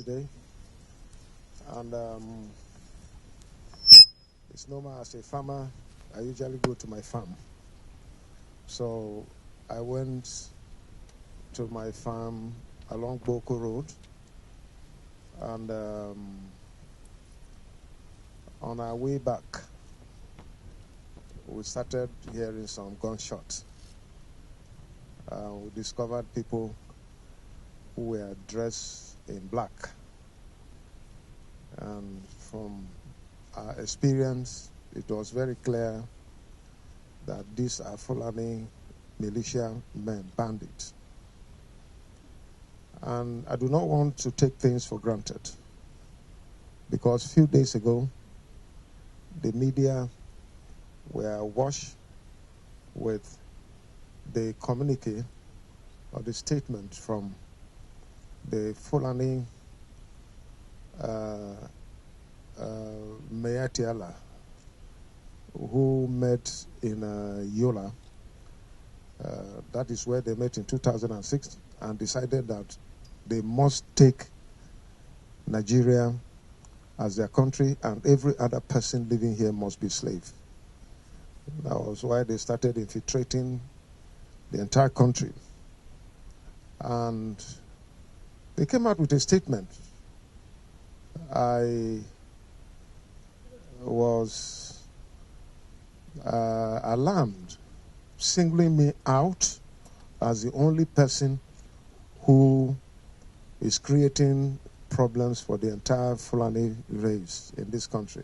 today, and it's normal as a farmer. I usually go to my farm, so I went to my farm along Boko Road, and on our way back, we started hearing some gunshots. We discovered people who were dressed in black. And from our experience, it was very clear that these are Fulani militia men, bandits. And I do not want to take things for granted, because a few days ago, the media were awash with the communique or the statement from the Fulani Myetti who met in Yola. That is where they met in 2006, and decided that they must take Nigeria as their country, and every other person living here must be slave. That was why they started infiltrating the entire country. And they came out with a statement. I was alarmed, singling me out as the only person who is creating problems for the entire Fulani race in this country.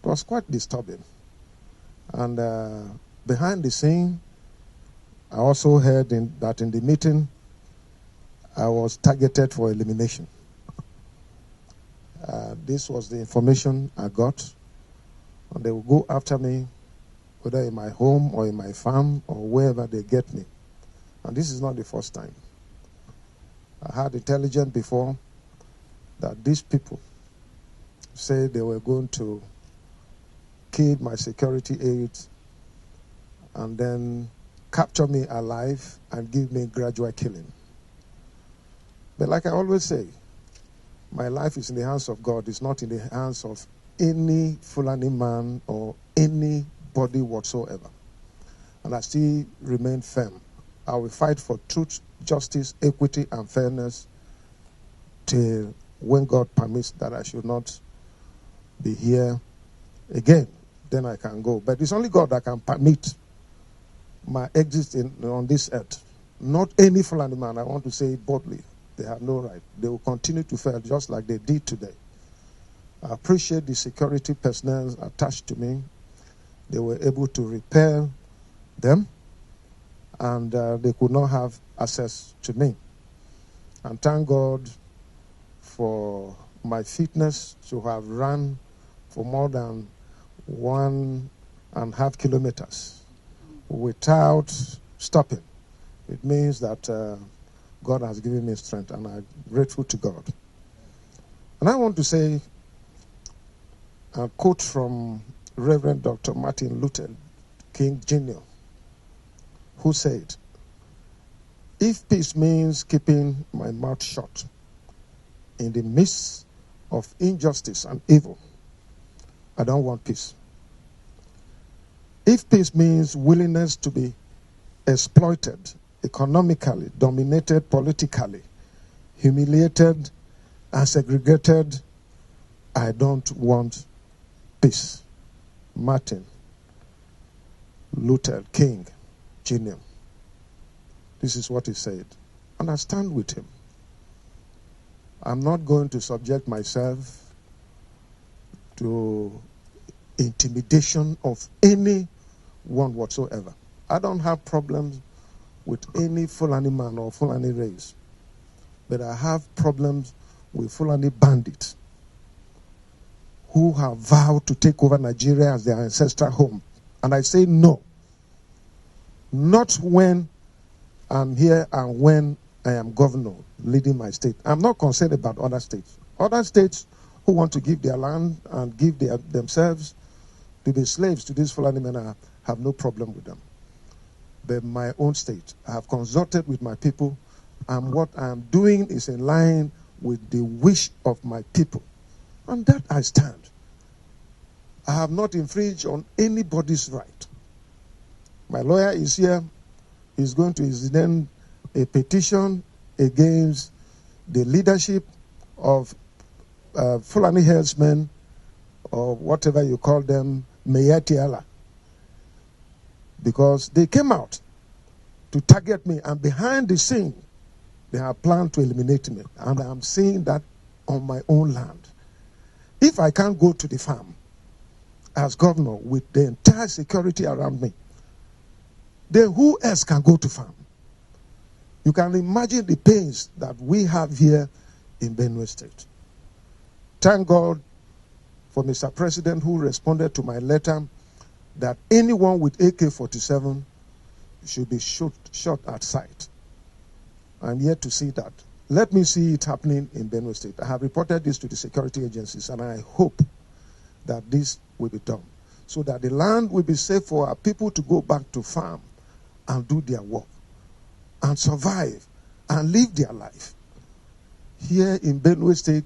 It was quite disturbing. And behind the scene, I also heard that in the meeting, I was targeted for elimination. This was the information I got. And they will go after me, whether in my home or in my farm or wherever they get me. And this is not the first time. I had intelligence before that these people said they were going to kill my security aides and then capture me alive and give me gradual killing. But like I always say, my life is in the hands of God. It's not in the hands of any Fulani man or anybody whatsoever. And I still remain firm. I will fight for truth, justice, equity, and fairness till when God permits that I should not be here again. Then I can go. But it's only God that can permit my exit on this earth. Not any Fulani man. I want to say it boldly. They have no right. They will continue to fail just like they did today. I appreciate the security personnel attached to me. They were able to repel them, and they could not have access to me. And thank God for my fitness to have run for more than 1.5 kilometers without stopping. It means that God has given me strength, and I'm grateful to God. And I want to say a quote from Reverend Dr. Martin Luther King Jr., who said, "If peace means keeping my mouth shut in the midst of injustice and evil, I don't want peace. If peace means willingness to be exploited economically, dominated politically, humiliated and segregated, I don't want peace." Martin Luther King Jr. This is what he said. And I stand with him. I'm not going to subject myself to intimidation of anyone whatsoever. I don't have problems with any Fulani man or Fulani race. But I have problems with Fulani bandits who have vowed to take over Nigeria as their ancestral home. And I say no. Not when I'm here and when I am governor leading my state. I'm not concerned about other states. Other states who want to give their land and give themselves to be slaves to these Fulani men, I have no problem with them. But my own state, I have consulted with my people, and what I'm doing is in line with the wish of my people. And that I stand. I have not infringed on anybody's right. My lawyer is here. He's going to extend a petition against the leadership of Fulani herdsmen, or whatever you call them, Myetti, because they came out to target me, and behind the scene, they have planned to eliminate me. And I'm seeing that on my own land. If I can't go to the farm as governor with the entire security around me, then who else can go to farm? You can imagine the pains that we have here in Benue State. Thank God for Mr. President, who responded to my letter that anyone with AK-47 should be shot at sight. I'm yet to see that. Let me see it happening in Benue State. I have reported this to the security agencies, and I hope that this will be done, so that the land will be safe for our people to go back to farm and do their work and survive and live their life. Here in Benue State,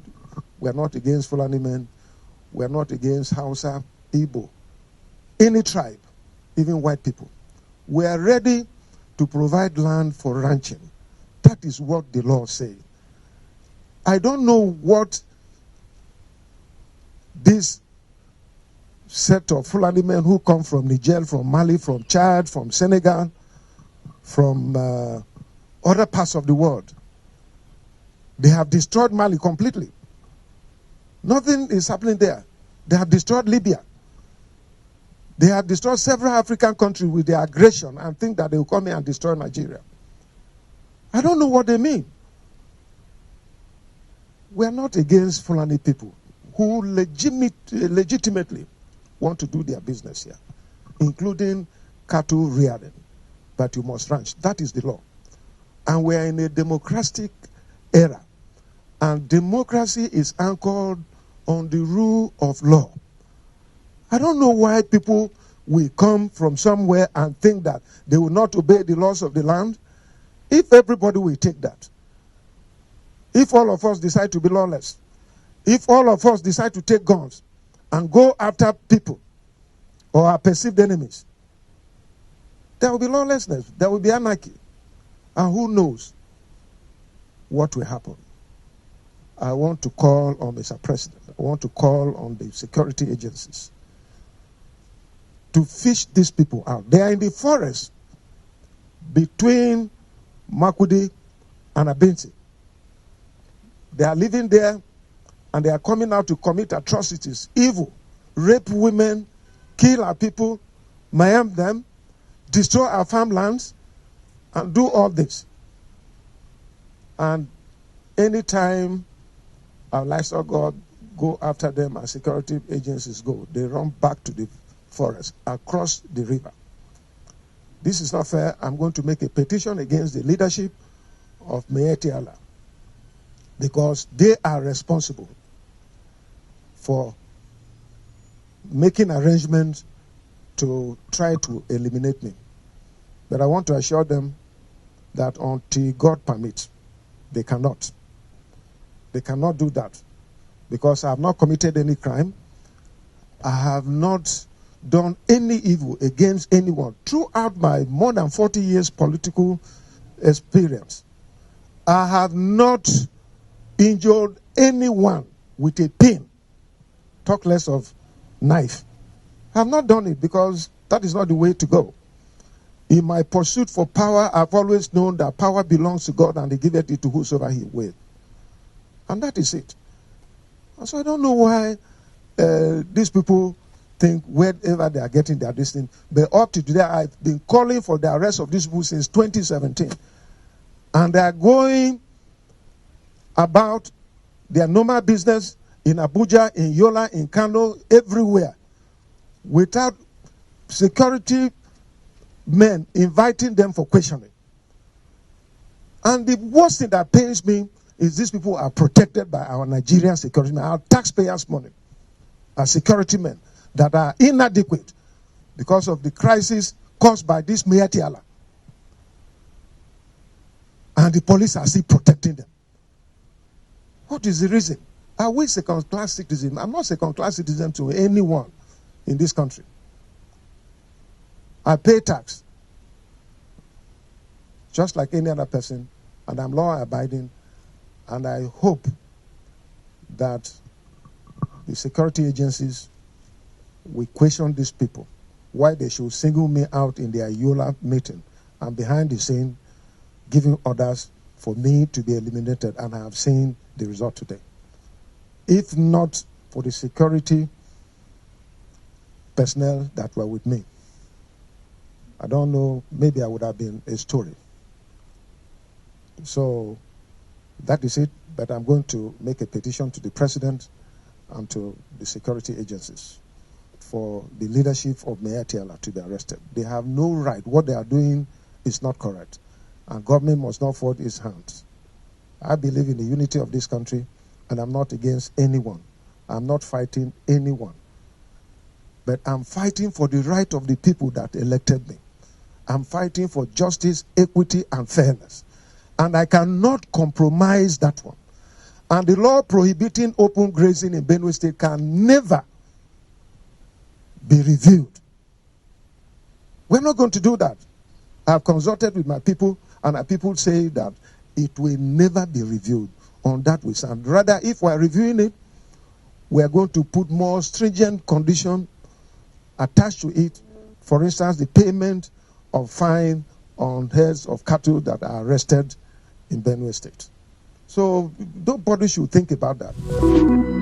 we are not against Fulani men. We are not against Hausa, Igbo, any tribe, even white people. We are ready to provide land for ranching. That is what the law says. I don't know what this set of Fulani men who come from Niger, from Mali, from Chad, from Senegal, from other parts of the world, they have destroyed Mali completely. Nothing is happening there. They have destroyed Libya. They have destroyed several African countries with their aggression and think that they will come here and destroy Nigeria. I don't know what they mean. We are not against Fulani people who legitimately want to do their business here, including cattle rearing. But you must ranch. That is the law. And we are in a democratic era. And democracy is anchored on the rule of law. I don't know why people will come from somewhere and think that they will not obey the laws of the land. If everybody will take that, if all of us decide to be lawless, if all of us decide to take guns and go after people or our perceived enemies, there will be lawlessness, there will be anarchy. And who knows what will happen. I want to call on Mr. President. I want to call on the security agencies to fish these people out. They are in the forest between Makudi and Abinti. They are living there, and they are coming out to commit atrocities, evil, rape women, kill our people, maim them, destroy our farmlands, and do all this. And anytime our livestock go after them, our security agencies go, they run back to the forest, across the river. This is not fair. I'm going to make a petition against the leadership of Myetti, because they are responsible for making arrangements to try to eliminate me. But I want to assure them that until God permits, they cannot. They cannot do that, because I have not committed any crime. I have not done any evil against anyone. Throughout my more than 40 years political experience, I have not injured anyone with a pin, talk less of knife. I have not done it, because that is not the way to go. In my pursuit for power, I've always known that power belongs to God, and He giveth it to whosoever He will. And that is it. And so I don't know why these people think wherever they are getting their destiny. But up to today, I've been calling for the arrest of these people since 2017. And they are going about their normal business in Abuja, in Yola, in Kano, everywhere, without security men inviting them for questioning. And the worst thing that pains me is these people are protected by our Nigerian security men, our taxpayers' money, our security men that are inadequate because of the crisis caused by this Myetti. And the police are still protecting them. What is the reason? Are we second-class citizens? I'm not second-class citizen to anyone in this country. I pay tax, just like any other person, and I'm law-abiding, and I hope that the security agencies will question these people, why they should single me out in their Yola meeting and behind the scene giving orders for me to be eliminated, and I have seen the result today. If not for the security personnel that were with me, I don't know, maybe I would have been a story. So that is it, but I'm going to make a petition to the president and to the security agencies for the leadership of Myetti to be arrested. They have no right. What they are doing is not correct, and government must not fold its hands. I believe in the unity of this country, and I'm not against anyone. I'm not fighting anyone. But I'm fighting for the right of the people that elected me. I'm fighting for justice, equity, and fairness. And I cannot compromise that one. And the law prohibiting open grazing in Benue State can never be reviewed. We're not going to do that. I've consulted with my people, and my people say that it will never be reviewed. On that we stand. Rather, if we're reviewing it, we're going to put more stringent conditions attached to it. For instance, the payment of fine on heads of cattle that are arrested in Benue State. So nobody should think about that.